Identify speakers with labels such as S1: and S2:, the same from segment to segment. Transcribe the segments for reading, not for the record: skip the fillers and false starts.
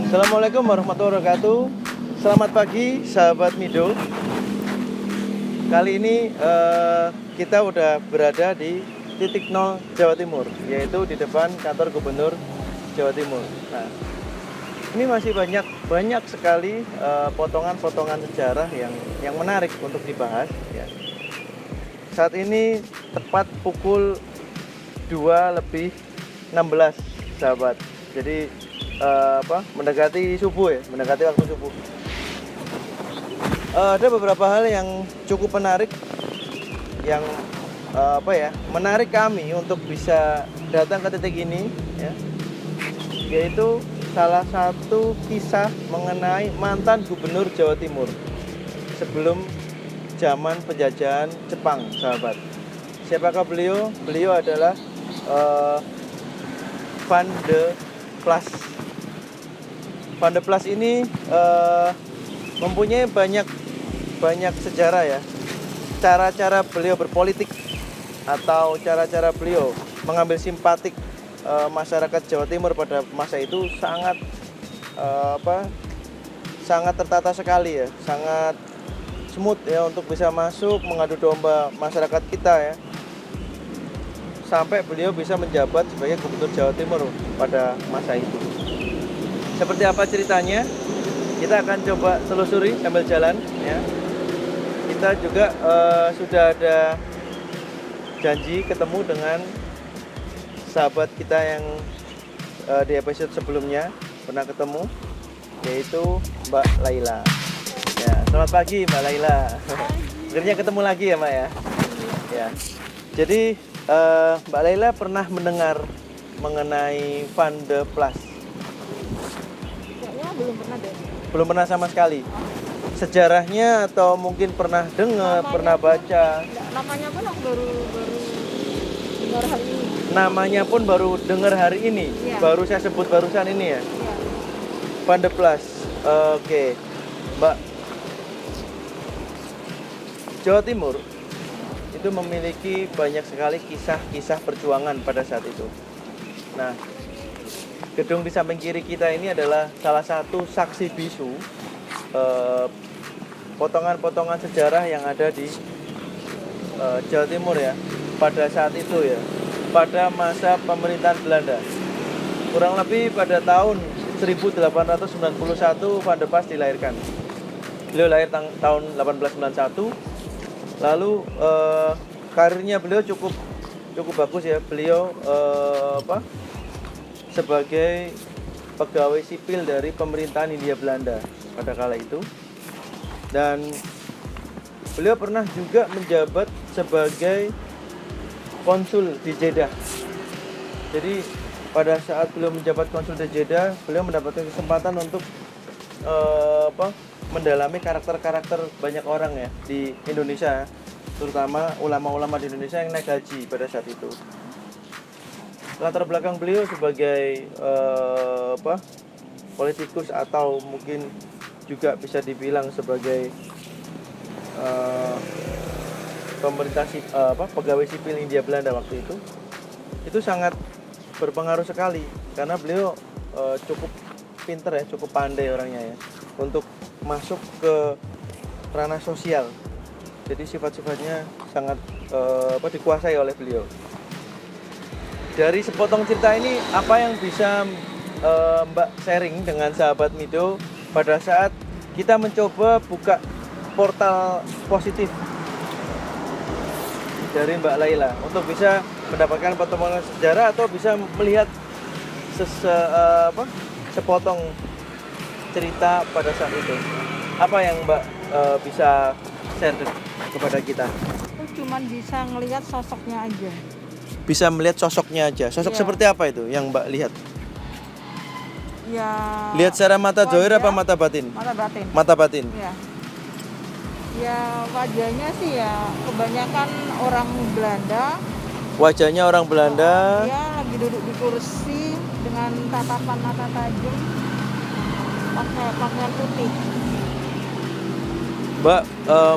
S1: Assalamualaikum warahmatullahi wabarakatuh. Selamat pagi sahabat Mido. Kali ini kita udah berada di titik nol Jawa Timur, yaitu di depan kantor Gubernur Jawa Timur. Nah, ini masih banyak sekali potongan-potongan sejarah yang menarik untuk dibahas. Ya. Saat ini tepat pukul 2:16, sahabat. Jadi mendekati subuh ya, mendekati waktu subuh. Ada beberapa hal yang cukup menarik, yang menarik kami untuk bisa datang ke titik ini, ya, yaitu salah satu kisah mengenai mantan gubernur Jawa Timur sebelum zaman penjajahan Jepang, sahabat. Siapakah beliau? Beliau adalah Van de Plas. Van de Plas ini mempunyai banyak sejarah ya. Cara-cara beliau berpolitik atau cara-cara beliau mengambil simpatik masyarakat Jawa Timur pada masa itu sangat tertata sekali ya, sangat smooth ya untuk bisa masuk mengadu domba masyarakat kita ya. Sampai beliau bisa menjabat sebagai gubernur Jawa Timur pada masa itu. Seperti apa ceritanya? Kita akan coba telusuri sambil jalan ya. Kita juga sudah ada janji ketemu dengan sahabat kita yang di episode sebelumnya pernah ketemu, yaitu Mbak Laila. Ya, selamat pagi Mbak Laila. Akhirnya ketemu lagi ya Mbak ya. Ya. Jadi Mbak Laila pernah mendengar mengenai Van de Plas?
S2: Kayaknya belum pernah deh.
S1: Belum pernah sama sekali. Sejarahnya atau mungkin pernah dengar, pernah baca?
S2: Namanya pun aku baru dengar hari ini.
S1: Namanya pun baru dengar hari ini.
S2: Ya.
S1: Baru saya sebut barusan ini ya.
S2: Ya.
S1: Van de Plas. Oke. Mbak, Jawa Timur itu memiliki banyak sekali kisah-kisah perjuangan pada saat itu. Nah, gedung di samping kiri kita ini adalah salah satu saksi bisu potongan-potongan sejarah yang ada di Jawa Timur ya, pada saat itu ya, pada masa pemerintahan Belanda. Kurang lebih pada tahun 1891 Van de Plas dilahirkan. Beliau lahir tahun 1891. Lalu karirnya beliau cukup bagus ya. Beliau sebagai pegawai sipil dari pemerintahan Hindia Belanda pada kala itu, dan beliau pernah juga menjabat sebagai konsul di Jeddah. Jadi pada saat beliau menjabat konsul di Jeddah, beliau mendapatkan kesempatan untuk mendalami karakter-karakter banyak orang ya di Indonesia, terutama ulama-ulama di Indonesia yang naik haji pada saat itu. Latar belakang beliau sebagai politikus atau mungkin juga bisa dibilang sebagai pegawai sipil Hindia Belanda waktu itu sangat berpengaruh sekali, karena beliau cukup pinter ya, cukup pandai orangnya ya untuk masuk ke ranah sosial. Jadi sifat-sifatnya sangat dikuasai oleh beliau. Dari sepotong cerita ini, apa yang bisa Mbak sharing dengan sahabat Mido pada saat kita mencoba buka portal positif dari Mbak Laila untuk bisa mendapatkan potongan sejarah atau bisa melihat sepotong cerita pada saat itu? Apa yang Mbak bisa share kepada kita?
S2: Aku cuman bisa ngelihat sosoknya aja.
S1: Bisa melihat sosoknya aja. Sosok
S2: Iya.
S1: seperti apa itu yang Mbak lihat?
S2: Ya.
S1: Lihat secara mata zohir
S2: wajah,
S1: apa mata batin?
S2: Mata batin.
S1: Mata batin.
S2: Ya. Ya wajahnya sih ya kebanyakan orang Belanda.
S1: Wajahnya orang Belanda.
S2: Dia lagi duduk di kursi dengan tatapan mata tajam, pakai pakaian putih.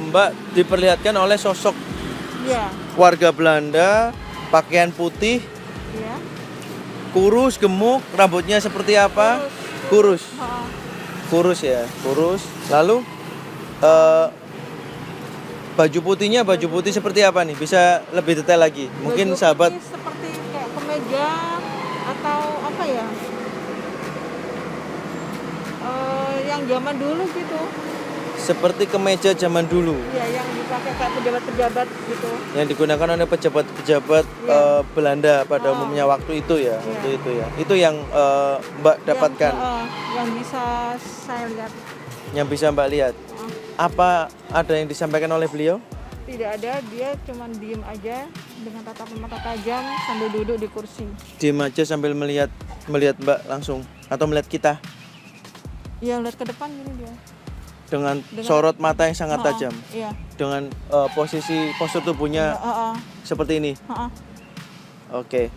S1: Mbak diperlihatkan oleh sosok
S2: Ya.
S1: warga Belanda, pakaian putih,
S2: Ya.
S1: kurus, gemuk, rambutnya seperti apa?
S2: Kurus
S1: Kurus.
S2: Ha,
S1: Kurus ya, kurus. Lalu baju putihnya baju putih seperti apa nih? Bisa lebih detail lagi. Mungkin
S2: baju
S1: sahabat
S2: putih seperti kayak kemeja atau apa ya? Yang zaman dulu gitu.
S1: seperti kemeja zaman dulu
S2: Iya, yang dipakai kayak pejabat-pejabat gitu.
S1: yang digunakan oleh pejabat-pejabat
S2: Iya.
S1: Belanda pada
S2: Oh.
S1: umumnya waktu itu ya,
S2: Iya.
S1: waktu itu ya. Itu yang Mbak dapatkan,
S2: Yang bisa saya lihat.
S1: yang bisa Mbak lihat.
S2: Oh,
S1: Apa ada yang disampaikan oleh beliau?
S2: tidak ada, dia cuman diem aja dengan tatapan mata tajam sambil duduk di kursi.
S1: Diam aja sambil melihat Mbak langsung atau melihat kita
S2: Iya, lihat ke depan gini dia.
S1: dengan
S2: Dengan-
S1: sorot mata yang sangat
S2: Ha-ha,
S1: tajam,
S2: Iya.
S1: dengan posisi postur tubuhnya
S2: Ha-ha,
S1: seperti ini.
S2: ha-ha.
S1: Oke.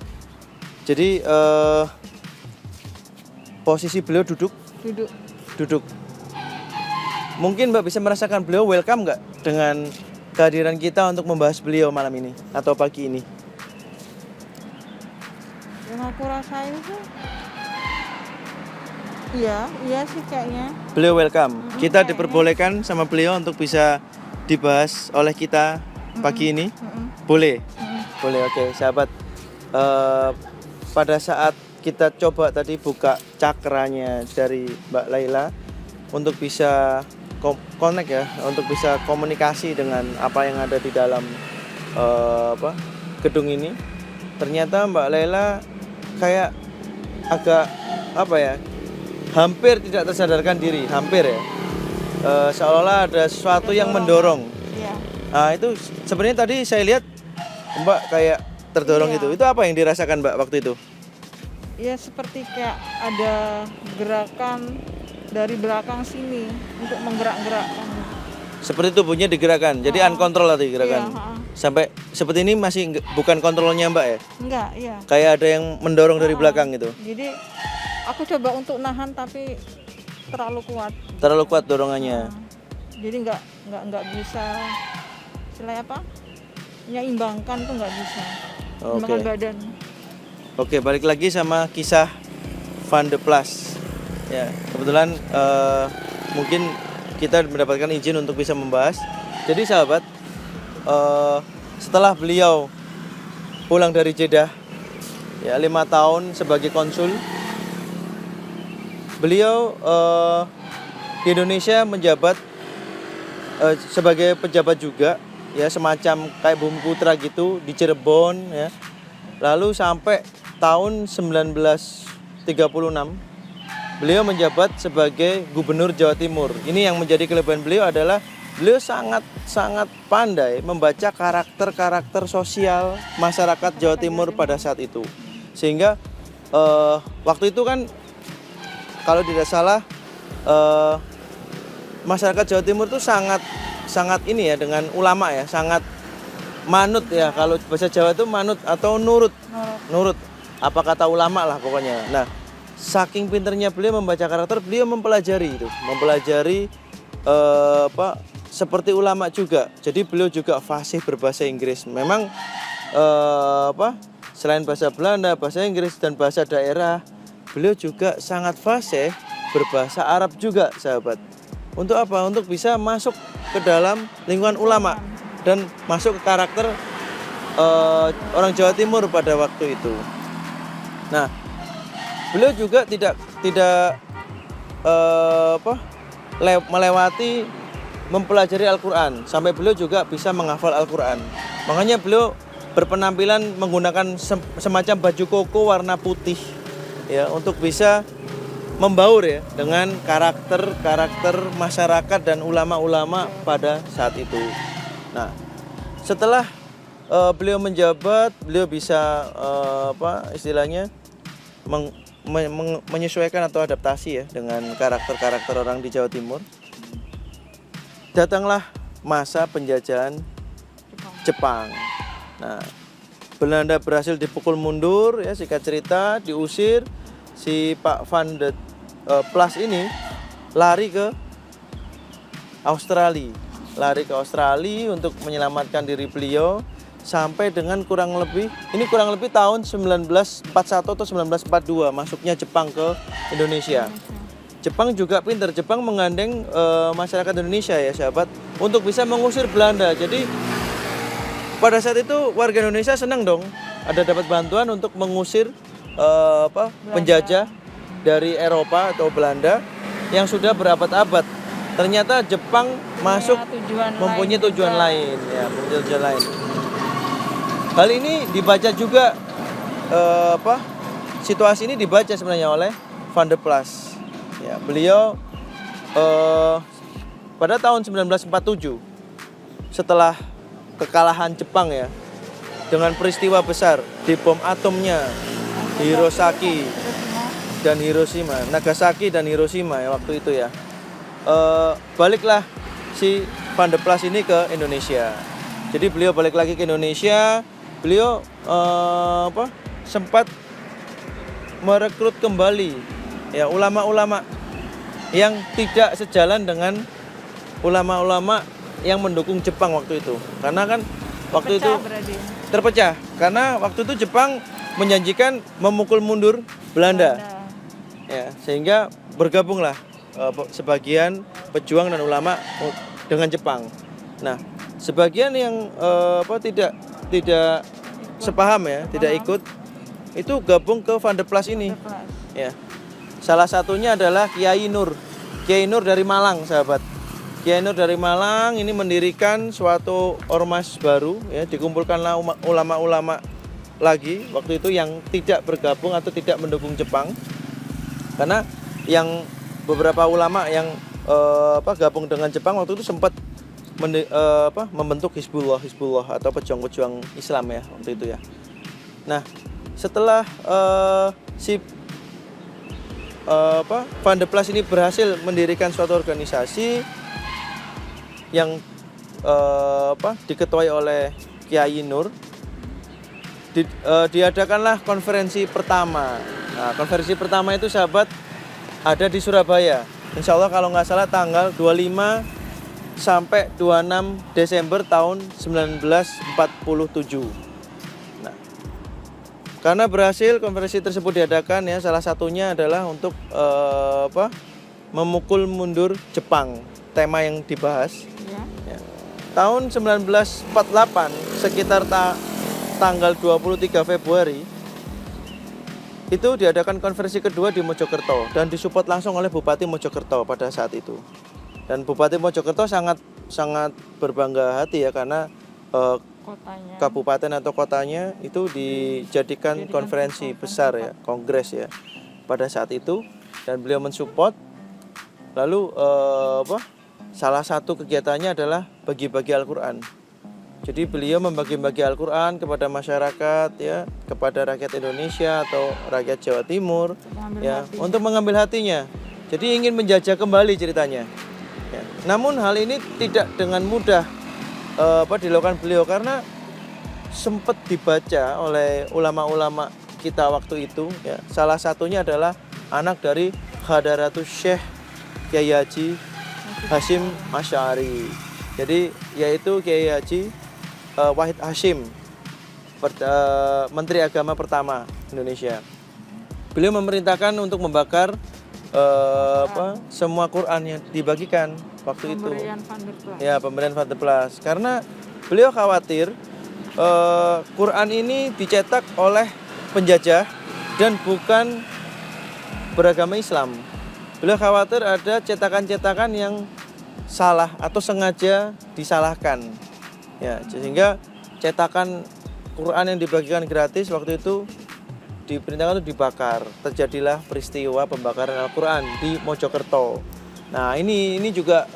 S1: Jadi posisi beliau duduk.
S2: Duduk.
S1: Mungkin Mbak bisa merasakan beliau welcome nggak dengan kehadiran kita untuk membahas beliau malam ini atau pagi ini?
S2: Yang aku rasain sih, iya sih kayaknya.
S1: Beliau welcome. Kita
S2: kayaknya.
S1: diperbolehkan sama beliau untuk bisa dibahas oleh kita pagi ini.
S2: Mm-mm.
S1: Boleh?
S2: Mm-mm.
S1: Boleh, oke. Sahabat, pada saat kita coba tadi buka cakranya dari Mbak Laila untuk bisa connect ya, untuk bisa komunikasi dengan apa yang ada di dalam gedung ini. Ternyata Mbak Laila kayak agak hampir tidak tersadarkan diri, hampir ya. Seolah-olah ada sesuatu yang mendorong.
S2: Iya.
S1: Nah, itu sebenarnya tadi saya lihat Mbak kayak terdorong
S2: Iya.
S1: gitu. Itu apa yang dirasakan Mbak waktu itu?
S2: Ya seperti kayak ada gerakan dari belakang sini untuk menggerak-gerakkan.
S1: Seperti tubuhnya digerakkan. Jadi uncontrol tadi gerakan.
S2: Iya, ha-ha.
S1: Sampai seperti ini masih bukan kontrolnya Mbak ya?
S2: Enggak, iya.
S1: Kayak ada yang mendorong dari belakang gitu.
S2: Jadi aku coba untuk nahan tapi terlalu kuat.
S1: Terlalu kuat dorongannya.
S2: Jadi nggak bisa istilahnya apa? Menyeimbangkan tuh nggak bisa.
S1: Oke.
S2: Menyeimbangkan badan.
S1: Oke, balik lagi sama kisah Van de Plas. Ya, kebetulan mungkin kita mendapatkan izin untuk bisa membahas. Jadi sahabat, setelah beliau pulang dari Jeddah, ya 5 tahun sebagai konsul, beliau di Indonesia menjabat sebagai pejabat juga, ya semacam kayak Bumi Putra gitu di Cirebon, ya. Lalu sampai tahun 1936 beliau menjabat sebagai Gubernur Jawa Timur. Ini yang menjadi kelebihan beliau adalah beliau sangat pandai membaca karakter-karakter sosial masyarakat Jawa Timur pada saat itu. Sehingga waktu itu kan kalau tidak salah masyarakat Jawa Timur itu sangat ini ya dengan ulama ya, sangat manut ya. Kalau bahasa Jawa itu manut atau nurut. Nurut apa kata ulama lah pokoknya. Nah, saking pinternya beliau membaca karakter, beliau mempelajari seperti ulama juga. Jadi beliau juga fasih berbahasa Inggris. Memang selain bahasa Belanda, bahasa Inggris dan bahasa daerah, beliau juga sangat fasih berbahasa Arab juga, sahabat. Untuk apa? Untuk bisa masuk ke dalam lingkungan ulama dan masuk ke karakter orang Jawa Timur pada waktu itu. Nah, beliau juga tidak melewati mempelajari Al-Quran, sampai beliau juga bisa menghafal Al-Quran. Makanya beliau berpenampilan menggunakan semacam baju koko warna putih ya, untuk bisa membaur ya dengan karakter masyarakat dan ulama-ulama pada saat itu. Nah, setelah beliau menjabat, beliau bisa istilahnya menyesuaikan atau adaptasi ya dengan karakter orang di Jawa Timur. Datanglah masa penjajahan Jepang. Nah, Belanda berhasil dipukul mundur ya, singkat cerita diusir. Si Pak Van de Plas ini lari ke Australia untuk menyelamatkan diri beliau sampai dengan kurang lebih tahun 1941 atau 1942 masuknya Jepang ke Indonesia. Jepang juga pinter. Jepang menggandeng masyarakat Indonesia ya sahabat untuk bisa mengusir Belanda. Jadi pada saat itu warga Indonesia senang dong ada dapat bantuan untuk mengusir penjajah dari Eropa atau Belanda yang sudah berabad-abad. Ternyata Jepang masuk mempunyai tujuan lain ya, mempunyai tujuan lain. Hal ini dibaca juga situasi ini dibaca sebenarnya oleh Van der Plas. Ya, beliau pada tahun 1947 setelah kekalahan Jepang ya dengan peristiwa besar di bom atomnya Nagasaki dan Hiroshima ya waktu itu ya. Baliklah si Van der Plas ini ke Indonesia. Jadi beliau balik lagi ke Indonesia. Beliau sempat merekrut kembali ya ulama-ulama yang tidak sejalan dengan ulama-ulama yang mendukung Jepang waktu itu. Karena kan waktu itu terpecah karena waktu itu Jepang menjanjikan memukul mundur Belanda. Ya, sehingga bergabunglah sebagian pejuang dan ulama dengan Jepang. Nah, sebagian yang tidak sepaham ya, tidak ikut itu gabung ke Van der Plas ini. Ya. Salah satunya adalah Kiai Nur dari Malang, sahabat. Kiai Nur dari Malang ini mendirikan suatu ormas baru, ya, dikumpulkanlah ulama-ulama lagi waktu itu yang tidak bergabung atau tidak mendukung Jepang. Karena yang beberapa ulama yang gabung dengan Jepang waktu itu sempat membentuk Hizbullah atau pejuang-pejuang Islam ya waktu itu ya. Nah, setelah Van der Plas ini berhasil mendirikan suatu organisasi yang diketuai oleh Kiai Nur. Diadakanlah konferensi pertama. Nah, konferensi pertama itu sahabat ada di Surabaya. Insya Allah kalau nggak salah tanggal 25 sampai 26 Desember tahun 1947. Nah, karena berhasil konferensi tersebut diadakan ya, salah satunya adalah untuk memukul mundur Jepang, tema yang dibahas. Ya. Tahun 1948 sekitar tanggal 23 Februari itu diadakan konferensi kedua di Mojokerto dan disupport langsung oleh Bupati Mojokerto pada saat itu. Dan Bupati Mojokerto sangat berbangga hati ya karena kabupaten atau kotanya itu dijadikan konferensi besar ya, kongres ya pada saat itu, dan beliau mensupport. Lalu salah satu kegiatannya adalah bagi-bagi Al-Qur'an. Jadi beliau membagi-bagi Al-Qur'an kepada masyarakat ya, kepada rakyat Indonesia atau rakyat Jawa Timur ya, untuk mengambil hatinya. Jadi ingin menjajah kembali ceritanya. Ya. Namun hal ini tidak dengan mudah dilakukan beliau karena sempat dibaca oleh ulama-ulama kita waktu itu ya. Salah satunya adalah anak dari Hadaratus Syekh Kiai Haji Hasyim Asy'ari. Jadi yaitu Kiai Haji Wahid Hasyim, Menteri Agama pertama Indonesia. Beliau memerintahkan untuk membakar semua Quran yang dibagikan waktu itu. Ya, pemberian Van der Plas. Karena beliau khawatir Quran ini dicetak oleh penjajah dan bukan beragama Islam. Beliau khawatir ada cetakan-cetakan yang salah atau sengaja disalahkan. Ya, sehingga cetakan Quran yang dibagikan gratis waktu itu diperintahkan untuk dibakar. Terjadilah peristiwa pembakaran Al-Quran di Mojokerto. Nah, ini juga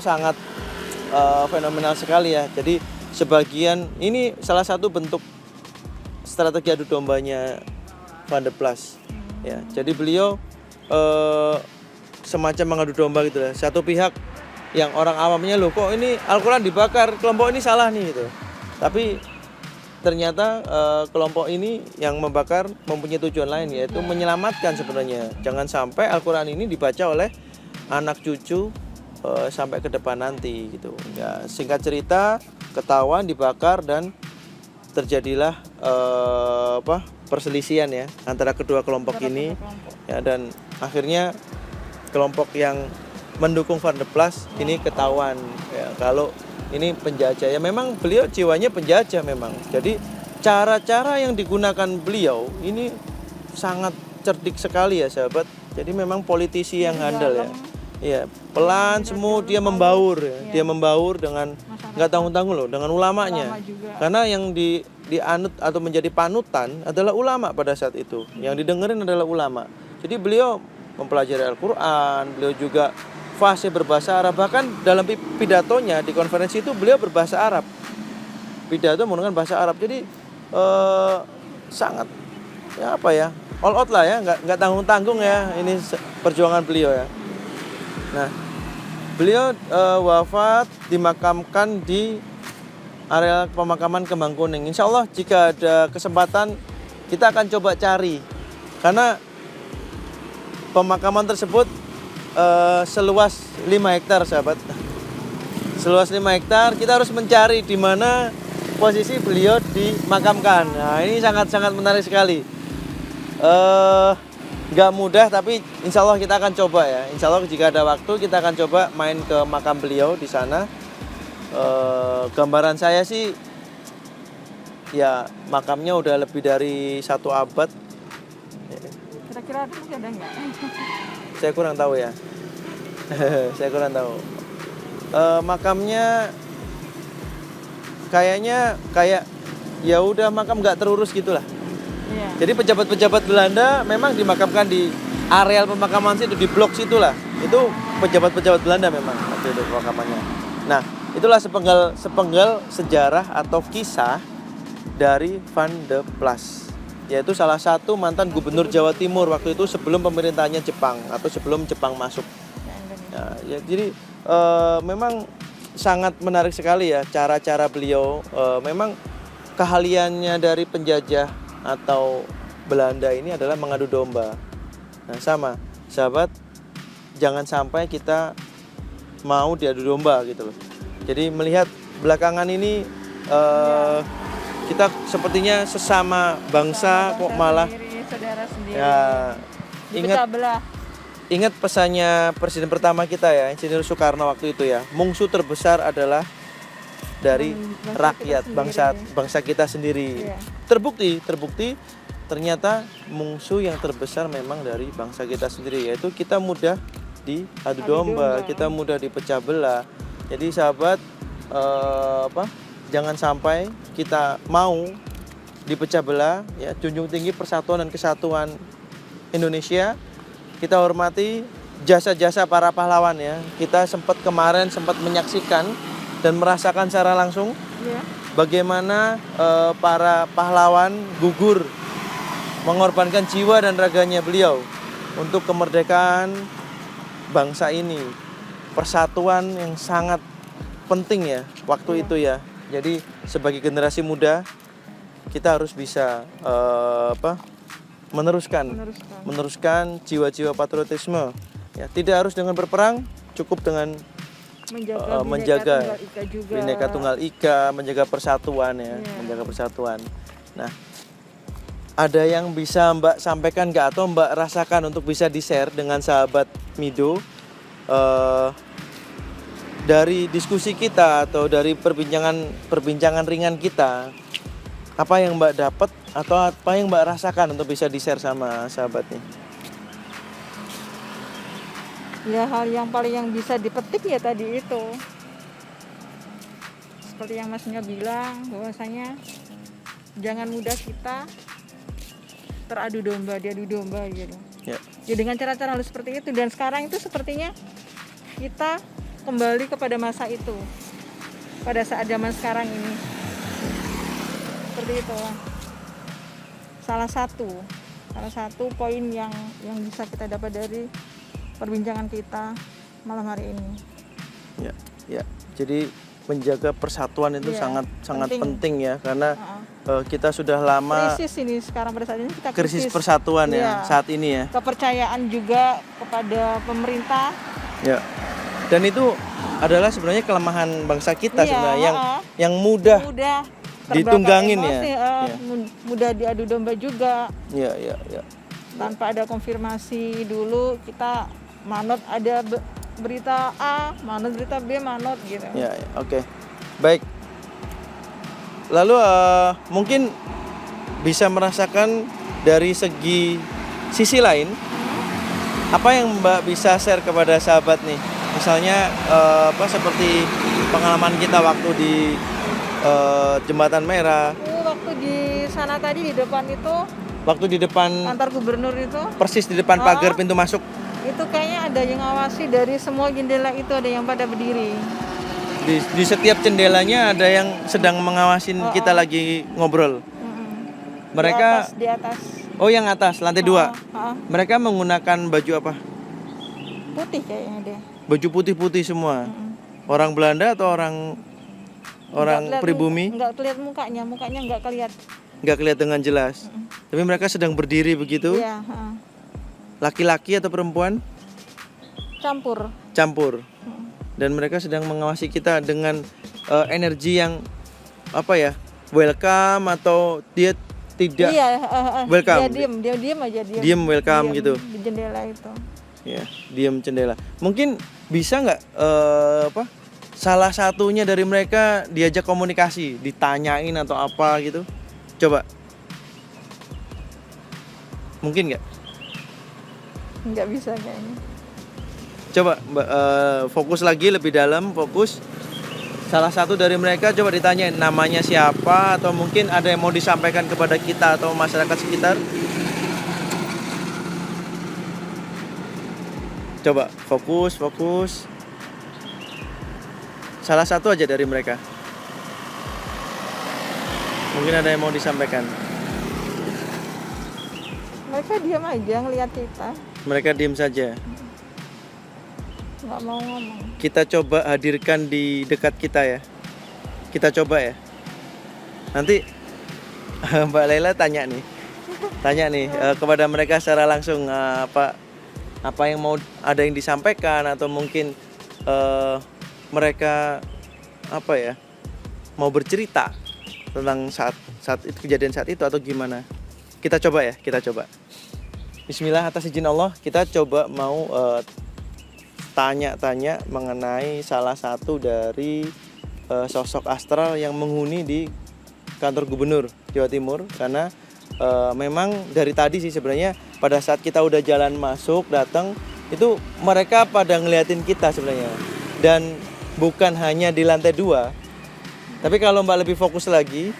S1: sangat fenomenal sekali ya. Jadi sebagian ini salah satu bentuk strategi adu dombanya Van der Plas. Ya, jadi beliau semacam mengadu domba gitu lah. Satu pihak yang orang awamnya loh kok ini Al-Quran dibakar, kelompok ini salah nih gitu. Tapi ternyata kelompok ini yang membakar mempunyai tujuan lain, yaitu menyelamatkan sebenarnya. Jangan sampai Al-Quran ini dibaca oleh anak cucu sampai ke depan nanti gitu. Ya, singkat cerita ketahuan dibakar dan terjadilah perselisihan ya antara kedua kelompok ini. Ya, dan akhirnya kelompok yang mendukung Van der Plas ini ketahuan ya kalau ini penjajah. Ya memang beliau jiwanya penjajah memang. Jadi cara-cara yang digunakan beliau ini sangat cerdik sekali ya sahabat. Jadi memang politisi yang handal ya. Iya, pelan semua dia membaur ya. Dia membaur dengan nggak tanggung-tanggung loh dengan ulamanya. Karena yang dianut atau menjadi panutan adalah ulama pada saat itu. Yang didengerin adalah ulama. Jadi beliau mempelajari Al-Qur'an, beliau juga fasih berbahasa Arab. Bahkan dalam pidatonya di konferensi itu beliau berbahasa Arab. Pidato menggunakan bahasa Arab. Jadi sangat ya apa ya? All out lah ya, nggak tanggung-tanggung ya. Ini perjuangan beliau ya. Nah, beliau wafat dimakamkan di area pemakaman Kembang Kuning. Insya Allah jika ada kesempatan kita akan coba cari. Karena pemakaman tersebut seluas 5 hektar sahabat. Seluas 5 hektar kita harus mencari di mana posisi beliau dimakamkan. Nah ini sangat-sangat menarik sekali. Gak mudah tapi insya Allah kita akan coba ya. Insya Allah jika ada waktu kita akan coba main ke makam beliau di sana. Gambaran saya sih ya makamnya udah lebih dari 1 abad.
S2: Kira-kira masih ada nggak?
S1: Saya kurang tahu ya. Saya kurang tahu. Makamnya kayaknya kayak ya udah makam nggak terurus gitulah.
S2: Iya.
S1: Jadi pejabat-pejabat Belanda memang dimakamkan di areal pemakaman situ di blok situlah. Itu pejabat-pejabat Belanda memang waktu itu pemakamannya. Nah, itulah sepenggal sejarah atau kisah dari Van der Plas. Yaitu salah satu mantan gubernur Jawa Timur waktu itu sebelum pemerintahnya Jepang atau sebelum Jepang masuk. Nah, ya, jadi memang sangat menarik sekali ya cara-cara beliau. Memang keahliannya dari penjajah atau Belanda ini adalah mengadu domba. Nah sama sahabat, jangan sampai kita mau diadu domba gitu loh. Jadi melihat belakangan ini kita sepertinya sesama bangsa kok malah
S2: saudara sendiri.
S1: Ya ingat pesannya presiden pertama kita ya, Insinyur Soekarno waktu itu ya. Musuh terbesar adalah dari rakyat, bangsa kita sendiri.
S2: Iya.
S1: Terbukti ternyata musuh yang terbesar memang dari bangsa kita sendiri, yaitu kita mudah diadu domba, kita mudah dipecah belah. Jadi sahabat jangan sampai kita mau dipecah belah ya. Junjung tinggi persatuan dan kesatuan Indonesia. Kita hormati jasa-jasa para pahlawan ya. Kita kemarin sempat menyaksikan dan merasakan secara langsung bagaimana para pahlawan gugur mengorbankan jiwa dan raganya beliau untuk kemerdekaan bangsa ini. Persatuan yang sangat penting ya waktu itu ya. Jadi sebagai generasi muda kita harus bisa meneruskan jiwa-jiwa patriotisme. Ya, tidak harus dengan berperang, cukup dengan menjaga Bhinneka Tunggal Ika, menjaga persatuan ya, menjaga persatuan. Nah, ada yang bisa Mbak sampaikan nggak atau Mbak rasakan untuk bisa di-share dengan sahabat Mido dari diskusi kita atau dari perbincangan ringan kita, apa yang Mbak dapat atau apa yang Mbak rasakan untuk bisa di-share sama sahabatnya?
S2: Ya hal yang paling yang bisa dipetik ya tadi itu, seperti yang Masnya bilang bahwasanya jangan mudah kita diadu domba gitu. Ya dengan cara-cara halus seperti itu. Dan sekarang itu sepertinya kita kembali kepada masa itu pada saat zaman sekarang ini. Seperti itu lah. Salah satu poin yang bisa kita dapat dari perbincangan kita malam hari ini.
S1: Ya. Jadi menjaga persatuan itu sangat penting ya, karena kita sudah lama
S2: krisis ini sekarang pada saat ini kita
S1: krisis persatuan ya saat ini ya.
S2: Kepercayaan juga kepada pemerintah. Ya.
S1: Dan itu adalah sebenarnya kelemahan bangsa kita sebenarnya yang mudah ditunggangin emosi,
S2: mudah diadu domba juga.
S1: Ya.
S2: Tanpa ada konfirmasi dulu kita manut ada berita A, manut berita B, manut gitu.
S1: Ya, oke. Baik. Lalu mungkin bisa merasakan dari sisi lain, apa yang Mbak bisa share kepada sahabat nih? Misalnya seperti pengalaman kita waktu di Jembatan Merah.
S2: Waktu di sana tadi di depan itu,
S1: Waktu di depan
S2: kantor gubernur itu,
S1: persis di depan pagar pintu masuk.
S2: itu kayaknya ada yang ngawasi dari semua jendela itu, ada yang pada berdiri.
S1: Di setiap jendelanya ada yang sedang mengawasin kita lagi ngobrol. Mereka
S2: Di atas.
S1: Oh, yang atas lantai 2.
S2: Heeh.
S1: Mereka menggunakan baju apa?
S2: Putih kayaknya deh.
S1: Baju putih-putih semua. Orang Belanda atau orang pribumi?
S2: Enggak kelihatan mukanya enggak kelihatan.
S1: Nggak kelihatan dengan jelas. Tapi mereka sedang berdiri begitu.
S2: Iya, heeh.
S1: Laki-laki atau perempuan?
S2: Campur.
S1: Dan mereka sedang mengawasi kita dengan energi yang welcome, atau dia tidak welcome.
S2: Dia diem aja.
S1: Diem welcome gitu.
S2: Di jendela itu.
S1: Ya, diem jendela. Mungkin bisa nggak salah satunya dari mereka diajak komunikasi, ditanyain atau apa gitu? Coba. Mungkin nggak?
S2: Nggak bisa kayaknya.
S1: Coba Mbak, fokus lagi lebih dalam, fokus. Salah satu dari mereka coba ditanyain namanya siapa, atau mungkin ada yang mau disampaikan kepada kita atau masyarakat sekitar. Coba fokus. Salah satu aja dari mereka. Mungkin ada yang mau disampaikan.
S2: Mereka diam aja ngeliat kita,
S1: Mereka diem saja.
S2: nggak mau ngomong.
S1: Kita coba hadirkan di dekat kita ya. Kita coba ya. Nanti Mbak Laila tanya nih kepada mereka secara langsung, apa yang mau ada yang disampaikan, atau mungkin mereka mau bercerita tentang saat itu, kejadian saat itu, atau gimana. Kita coba ya, Bismillah, atas izin Allah kita coba mau tanya-tanya mengenai salah satu dari sosok astral yang menghuni di kantor gubernur Jawa Timur. Karena memang dari tadi sih sebenarnya, pada saat kita udah jalan masuk datang itu mereka pada ngeliatin kita sebenarnya, dan bukan hanya di lantai 2, tapi kalau Mbak lebih fokus lagi,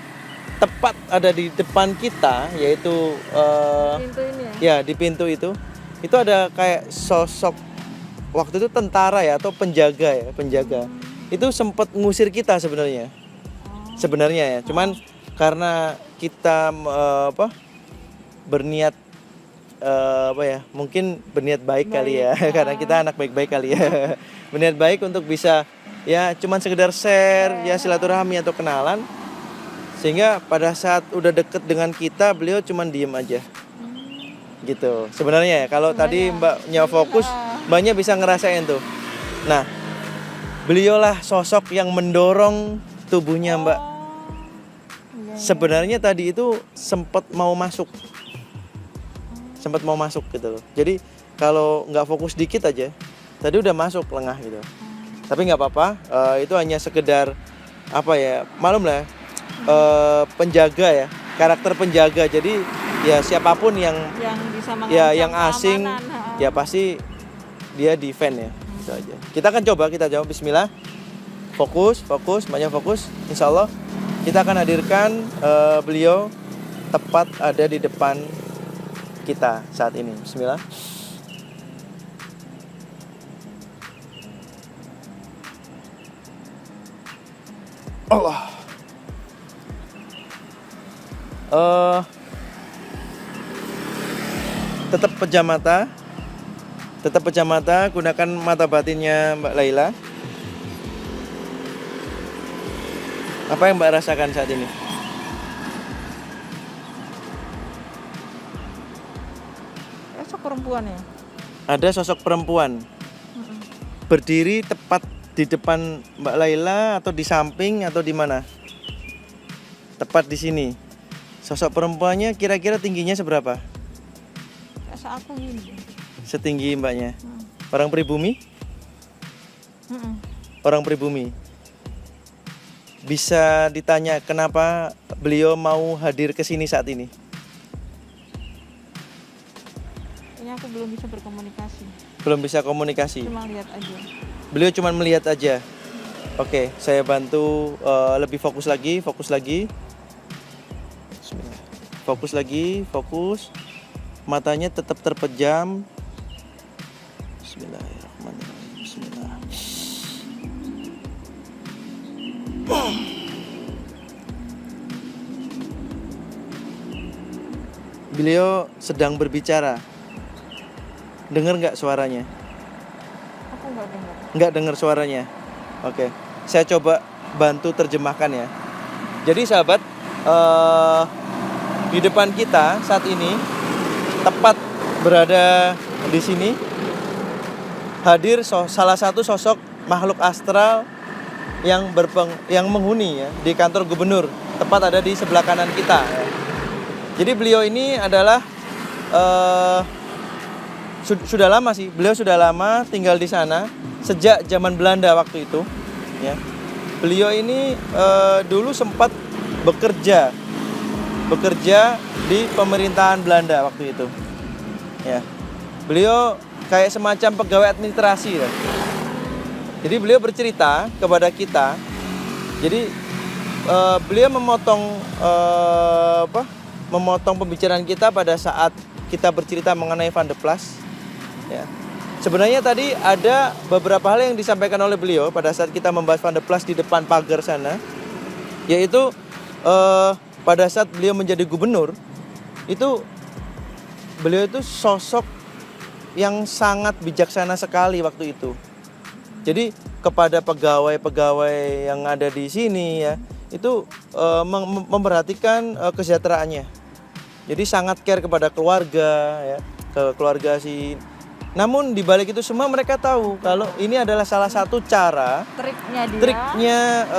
S1: tepat ada di depan kita, yaitu
S2: Pintu ini ya.
S1: ya di pintu itu ada kayak sosok waktu itu tentara ya, atau penjaga. Itu sempat ngusir kita sebenarnya ya, cuman karena kita berniat mungkin berniat baik kali ya. Karena kita anak baik-baik kali ya. Berniat baik untuk bisa ya cuman sekedar share ya, silaturahmi atau kenalan, sehingga pada saat udah deket dengan kita beliau cuman diem aja gitu sebenarnya ya. Kalau tadi Mbaknya fokus, Mbaknya bisa ngerasain tuh. Nah, beliaulah sosok yang mendorong tubuhnya Mbak. Sebenarnya tadi itu sempat mau masuk gitu loh. Jadi kalau nggak fokus dikit aja, tadi udah masuk lengah gitu. Tapi nggak apa-apa, itu hanya sekedar malum lah, penjaga ya, karakter penjaga. Jadi ya siapapun yang
S2: bisa
S1: yang asing ya pasti dia defend ya. Itu aja. Kita jawab Bismillah. Fokus, banyak fokus. Insya Allah kita akan hadirkan beliau tepat ada di depan kita saat ini. Bismillah. Allah. Tetap pejam mata, gunakan mata batinnya Mbak Laila. Apa yang Mbak rasakan saat ini?
S2: Sosok perempuan ya?
S1: Ada sosok perempuan berdiri tepat di depan Mbak Laila, atau di samping, atau di mana? Tepat di sini. Sosok perempuannya kira-kira tingginya seberapa?
S2: Kayak aku gini.
S1: Setinggi Mbaknya. Orang pribumi? Orang pribumi. Bisa ditanya kenapa beliau mau hadir ke sini saat ini?
S2: Ini aku belum bisa berkomunikasi.
S1: Belum bisa komunikasi.
S2: Cuma lihat aja.
S1: Beliau cuma melihat aja. Oke, saya bantu lebih fokus lagi. Bismillah. Fokus lagi, fokus. Matanya tetap terpejam. Bismillahirrahmanirrahim. Bismillah. Beliau sedang berbicara. Dengar nggak suaranya?
S2: Aku nggak dengar.
S1: Nggak dengar suaranya. Oke, saya coba bantu terjemahkan ya. Jadi sahabat, di depan kita saat ini, tepat berada di sini, hadir salah satu sosok makhluk astral yang menghuni ya di kantor gubernur, tepat ada di sebelah kanan kita. Ya. Jadi beliau ini adalah sudah lama sih, beliau sudah lama tinggal di sana sejak zaman Belanda waktu itu. Ya, beliau ini dulu sempat bekerja di pemerintahan Belanda waktu itu. Ya, beliau kayak semacam pegawai administrasi ya. Jadi beliau bercerita kepada kita. Jadi beliau memotong pembicaraan kita pada saat kita bercerita mengenai Van der Plas. Ya. Sebenarnya tadi ada beberapa hal yang disampaikan oleh beliau pada saat kita membahas Van der Plas di depan pagar sana, yaitu pada saat beliau menjadi gubernur, itu beliau itu sosok yang sangat bijaksana sekali waktu itu. Jadi kepada pegawai-pegawai yang ada di sini ya, itu memperhatikan kesejahteraannya. Jadi sangat care kepada keluarga ya, ke keluarga si. Namun di balik itu semua mereka tahu kalau ini adalah salah satu cara triknya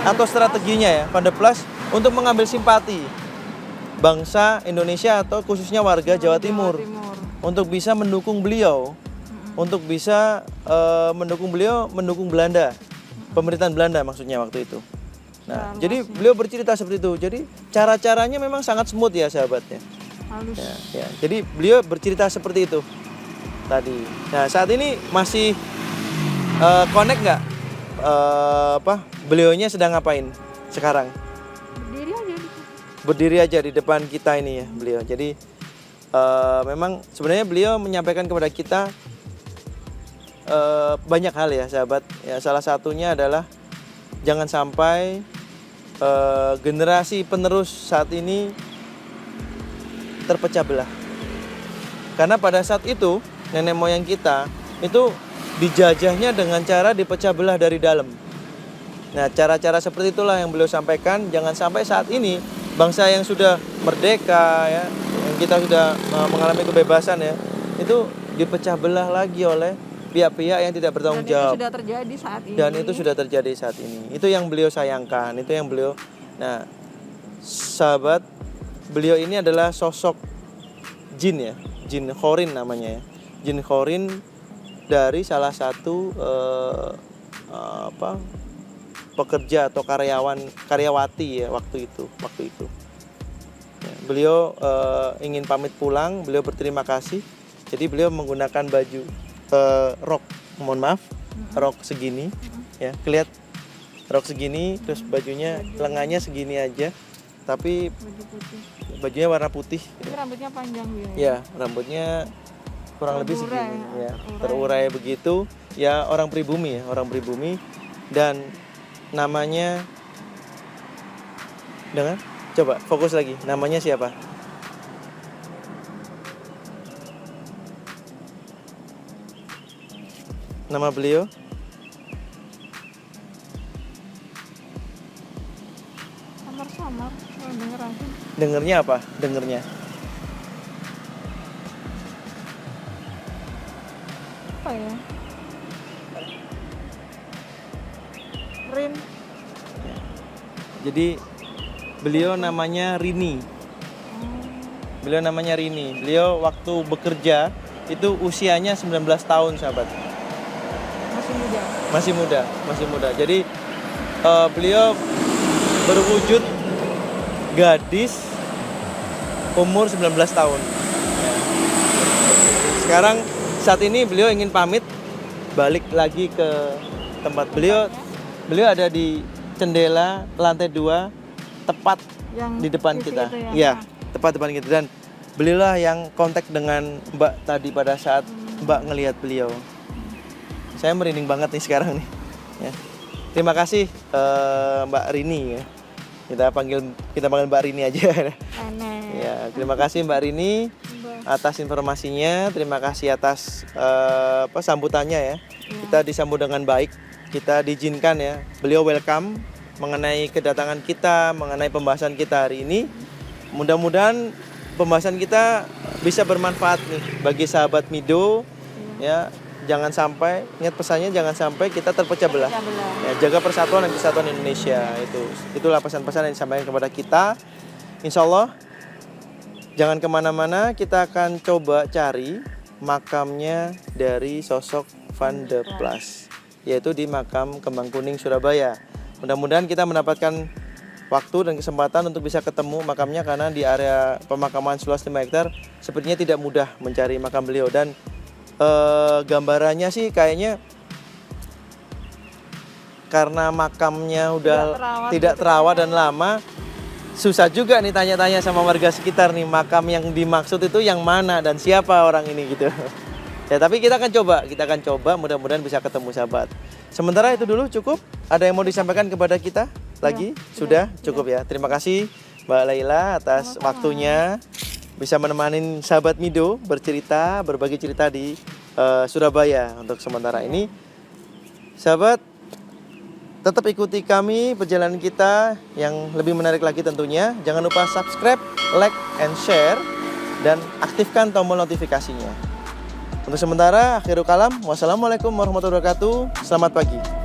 S1: atau strateginya ya Van der Plas untuk mengambil simpati bangsa Indonesia atau khususnya warga Jawa Timur untuk bisa mendukung beliau, untuk bisa mendukung Belanda, pemerintahan Belanda maksudnya waktu itu. Nah, jadi beliau bercerita seperti itu. Jadi cara-caranya memang sangat smooth ya sahabatnya.
S2: Halus.
S1: Ya. Jadi beliau bercerita seperti itu tadi. Nah, saat ini masih connect nggak? Beliaunya sedang ngapain sekarang? Berdiri aja di depan kita ini ya beliau. Jadi memang sebenarnya beliau menyampaikan kepada kita banyak hal ya sahabat. Ya, salah satunya adalah jangan sampai generasi penerus saat ini terpecah belah. Karena pada saat itu nenek moyang kita itu dijajahnya dengan cara dipecah belah dari dalam. Nah, cara-cara seperti itulah yang beliau sampaikan. Jangan sampai saat ini bangsa yang sudah merdeka ya, yang kita sudah mengalami kebebasan ya, itu dipecah belah lagi oleh pihak-pihak yang tidak bertanggung jawab.
S2: Dan itu sudah terjadi saat ini.
S1: Dan itu sudah terjadi saat ini. Itu yang beliau sayangkan, itu yang beliau. Nah, sahabat, beliau ini adalah sosok jin ya, jin khorin namanya ya, jin khorin dari salah satu pekerja atau karyawati ya waktu itu. Ya, beliau ingin pamit pulang, beliau berterima kasih, jadi beliau menggunakan baju rok, mohon maaf, rok segini ya, kelihat rok segini, terus bajunya lengannya segini aja, tapi bajunya warna putih.
S2: Tapi rambutnya panjang ya.
S1: Ya, rambutnya kurang lebih segini ya, terurai begitu. Ya, orang pribumi dan namanya dengan coba fokus lagi. Namanya siapa? Nama beliau?
S2: Samar-samar, denger aja.
S1: Dengernya apa? Dengernya?
S2: Apa ya? Rin.
S1: Jadi beliau namanya Rini. Beliau waktu bekerja itu usianya 19 tahun sahabat.
S2: Masih muda.
S1: Masih muda. Jadi beliau berwujud gadis umur 19 tahun. Ya. Sekarang saat ini beliau ingin pamit balik lagi ke tempat beliau. Beliau ada di jendela lantai 2 tepat
S2: Yang
S1: di depan
S2: sisi
S1: kita.
S2: itu ya?
S1: Iya, tepat depan kita, dan beliaulah yang kontak dengan Mbak tadi pada saat Mbak ngelihat beliau. Saya merinding banget nih sekarang nih. Ya. Terima kasih Mbak Rini ya. Kita panggil Mbak Rini aja. Ya, terima kasih Mbak Rini atas informasinya. Terima kasih atas sambutannya ya. Kita disambut dengan baik. Kita diizinkan ya. Beliau welcome mengenai kedatangan kita, mengenai pembahasan kita hari ini. Mudah-mudahan pembahasan kita bisa bermanfaat nih bagi sahabat Mido ya. Jangan sampai, ingat pesannya, jangan sampai kita terpecah belah. Ya, jaga persatuan dan kesatuan Indonesia. Itulah pesan-pesan yang disampaikan kepada kita. Insya Allah jangan kemana-mana, kita akan coba cari makamnya dari sosok Van de Plas, yaitu di makam Kembang Kuning Surabaya. Mudah-mudahan kita mendapatkan waktu dan kesempatan untuk bisa ketemu makamnya, karena di area pemakaman seluas 5 hektar sepertinya tidak mudah mencari makam beliau. Dan gambarannya sih kayaknya karena makamnya udah tidak terawat dan lama, susah juga nih tanya-tanya sama warga sekitar nih, makam yang dimaksud itu yang mana dan siapa orang ini gitu. Ya, tapi kita akan coba, mudah-mudahan bisa ketemu sahabat. Sementara itu dulu cukup. Ada yang mau disampaikan kepada kita lagi? Sudah cukup ya. Terima kasih Mbak Laila atas waktunya bisa menemani sahabat Mido bercerita, berbagi cerita di Surabaya untuk sementara ini. Sahabat, tetap ikuti kami perjalanan kita yang lebih menarik lagi tentunya. Jangan lupa subscribe, like, and share, dan aktifkan tombol notifikasinya. Untuk sementara, akhirul kalam. Wassalamualaikum warahmatullahi wabarakatuh. Selamat pagi.